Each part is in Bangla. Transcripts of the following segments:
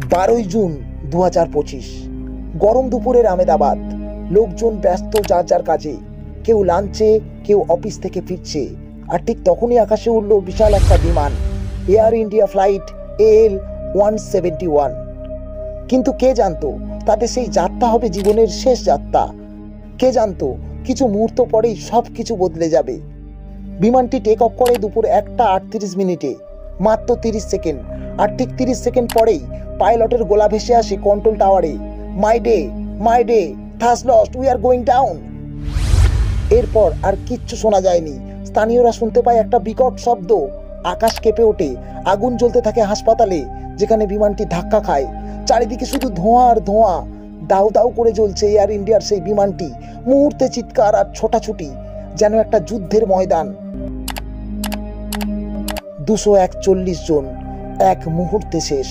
12 জুন 2025, গরম দুপুরের আমেদাবাদ। লোকজন ব্যস্ত যার যার কাজে, কেউ লাঞ্চে, কেউ অফিস থেকে ফিরছে। আর ঠিক তখনই আকাশে উঠল বিশাল একটা বিমান, এয়ার ইন্ডিয়া ফ্লাইট AL-171। কিন্তু কে জানতো তাতে সেই যাত্রা হবে জীবনের শেষ যাত্রা? কে জানতো কিছু মুহূর্ত পরেই সব কিছু বদলে যাবে? বিমানটি টেক অফ করে দুপুর 1:38 মাত্র 30 সেকেন্ড। আর ঠিক 30 সেকেন্ড পরেই পাইলটের গোলা ভেসে আসে কন্ট্রোল টাওয়ারে, mayday, thus lost, we are going down. এরপর আর কিচ্ছু শোনা যায়নি। স্থানীয়রা শুনতে পায় একটা বিকট শব্দ, আকাশ কেঁপে ওঠে, আগুন জ্বলতে থাকে হাসপাতালে যেখানে বিমানটি ধাক্কা খায়। চারিদিকে শুধু ধোঁয়া আর ধোঁয়া, দাউ দাউ করে জ্বলছে এয়ার ইন্ডিয়ার সেই বিমানটি। মুহূর্তে চিৎকার আর ছোটাছুটি, যেন একটা যুদ্ধের ময়দান। 241 জন এক মুহূর্তে শেষ।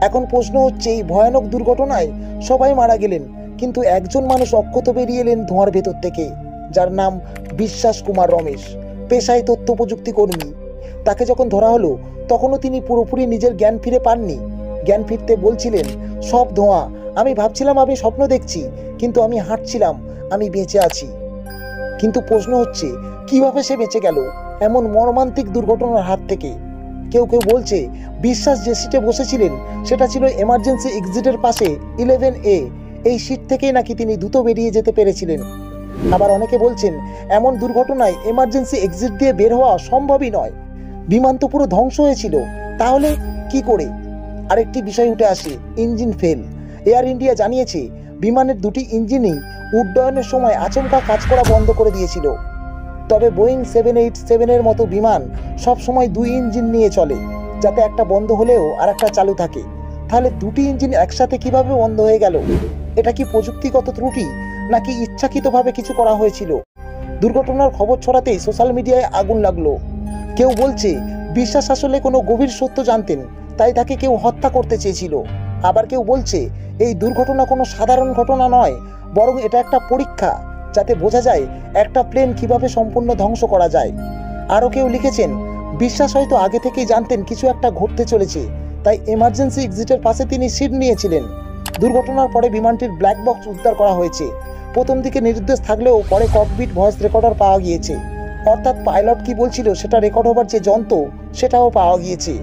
এখন প্রশ্ন হচ্ছে, এই ভয়ানক দুর্ঘটনায় সবাই মারা গেলেন, কিন্তু একজন মানুষ অক্ষত বেরিয়ে এলেন ধোঁয়ার ভেতর থেকে, যার নাম বিশ্বাস কুমার রমেশ, পেশায় তথ্য প্রযুক্তি কর্মী। তাকে যখন ধরা হলো তখনও তিনি পুরোপুরি নিজের জ্ঞান ফিরে পাননি। জ্ঞান ফিরতে বলছিলেন, সব ধোঁয়া, আমি ভাবছিলাম আমি স্বপ্ন দেখছি, কিন্তু আমি হাঁটছিলাম, আমি বেঁচে আছি। কিন্তু প্রশ্ন হচ্ছে, কিভাবে সে বেঁচে গেল এমন মর্মান্তিক দুর্ঘটনার হাত থেকে? কেউ কেউ বলছে বিশ্বাস যে সিটে বসেছিলেন সেটা ছিল এমার্জেন্সি এক্সিটের পাশে 11A, এই সিট থেকেই নাকি তিনি দ্রুত বেরিয়ে যেতে পেরেছিলেন। আবার অনেকে বলছেন এমন দুর্ঘটনায় এমার্জেন্সি এক্সিট দিয়ে বের হওয়া সম্ভবই নয়, বিমান তো পুরো ধ্বংস হয়েছিল, তাহলে কি করে? আরেকটি বিষয় উঠে আসে, ইঞ্জিন ফেল। এয়ার ইন্ডিয়া জানিয়েছে বিমানের দুটি ইঞ্জিনই উড্ডয়নের সময় আচমকা কাজ করা বন্ধ করে দিয়েছিল। তবে বোয়িং 787-এর মতো বিমান সবসময় 2 ইঞ্জিন নিয়ে চলে, যাতে একটা বন্ধ হলেও আর একটা চালু থাকে। তাহলে দুটি ইঞ্জিন একসাথে কিভাবে বন্ধ হয়ে গেল? এটা কি প্রযুক্তিগত ত্রুটি, নাকি ইচ্ছাকৃতভাবে কিছু করা হয়েছিল? দুর্ঘটনার খবর ছড়াতেই সোশ্যাল মিডিয়ায় আগুন লাগলো। কেউ বলছে বিশ্বাস আসলে কোনো গভীর সত্য জানতেন, তাই তাকে কেউ হত্যা করতে চেয়েছিল। আবার কেউ বলছে এই দুর্ঘটনা কোনো সাধারণ ঘটনা নয়, বরং এটা একটা পরীক্ষা, যাতে বোঝা যায় একটা প্লেন কিভাবে সম্পূর্ণ ধ্বংস করা যায়। আরও কেউ লিখেছেন বিশ্বাস হয়তো আগে থেকেই জানতেন কিছু একটা ঘটতে চলেছে, তাই এমার্জেন্সি এক্সিটের পাশে তিনি সিট নিয়েছিলেন। দুর্ঘটনার পরে বিমানটির ব্ল্যাক বক্স উদ্ধার করা হয়েছে। প্রথম দিকে নির্দেশ থাকলেও পরে ককপিট ভয়েস রেকর্ডার পাওয়া গিয়েছে, অর্থাৎ পাইলট কি বলছিল সেটা রেকর্ড হবার যে যন্ত্র, সেটাও পাওয়া গিয়েছে।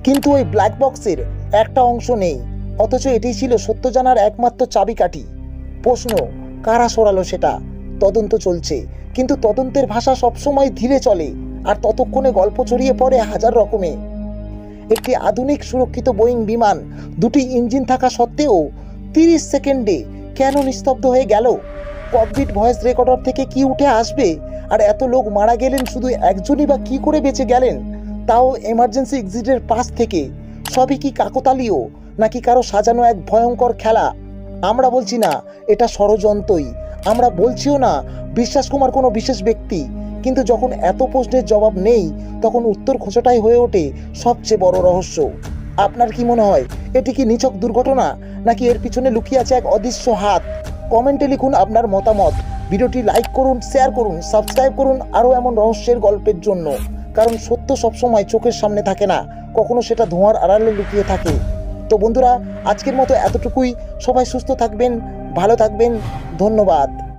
কিন্তু ওই ব্ল্যাক বক্সের একটা অংশ নেই, অথচ এটি ছিল সত্য জানার একমাত্র চাবিকাঠি। প্রশ্ন, কারা সরালো সেটা? তদন্ত চলছে, কিন্তু তদন্তের ভাষা সবসময় ধীরে চলে, আর ততক্ষণে গল্প ছড়িয়ে পড়ে হাজার রকমে। একটি আধুনিক সুরক্ষিত বোয়িং বিমান, দুটি ইঞ্জিন থাকা সত্ত্বেও 30 সেকেন্ডে কেন নিস্তব্ধ হয়ে গেল? ককপিট ভয়েস রেকর্ডার থেকে কি উঠে আসবে? আর এত লোক মারা গেলেন, শুধু একজনই বা কি করে বেঁচে গেলেন, তাও এমার্জেন্সি এক্সিটের পাশ থেকে? সবই কি কাকতালীয়, নাকি কারো সাজানো এক ভয়ঙ্কর খেলা? আমরা বলছি না এটা ষড়যন্ত্রই, আমরা বলছিও না বিশ্বাস কুমার কোনো বিশেষ ব্যক্তি, কিন্তু যখন এত প্রশ্নের জবাব নেই, তখন উত্তর খোঁজাটাই হয়ে ওঠে সবচেয়ে বড় রহস্য। আপনার কি মনে হয়, এটি কি নিছক দুর্ঘটনা, নাকি এর পিছনে লুকিয়ে আছে এক অদৃশ্য হাত? কমেন্টে লিখুন আপনার মতামত। ভিডিওটি লাইক করুন, শেয়ার করুন, সাবস্ক্রাইব করুন আরও এমন রহস্যের গল্পের জন্য। কারণ সত্য সবসময় চোখের সামনে থাকে না, কখনো সেটা ধোঁয়ার আড়ালে লুকিয়ে থাকে। তো বন্ধুরা, আজকের মতো এতটুকুই। সবাই সুস্থ থাকবেন, ভালো থাকবেন, ধন্যবাদ।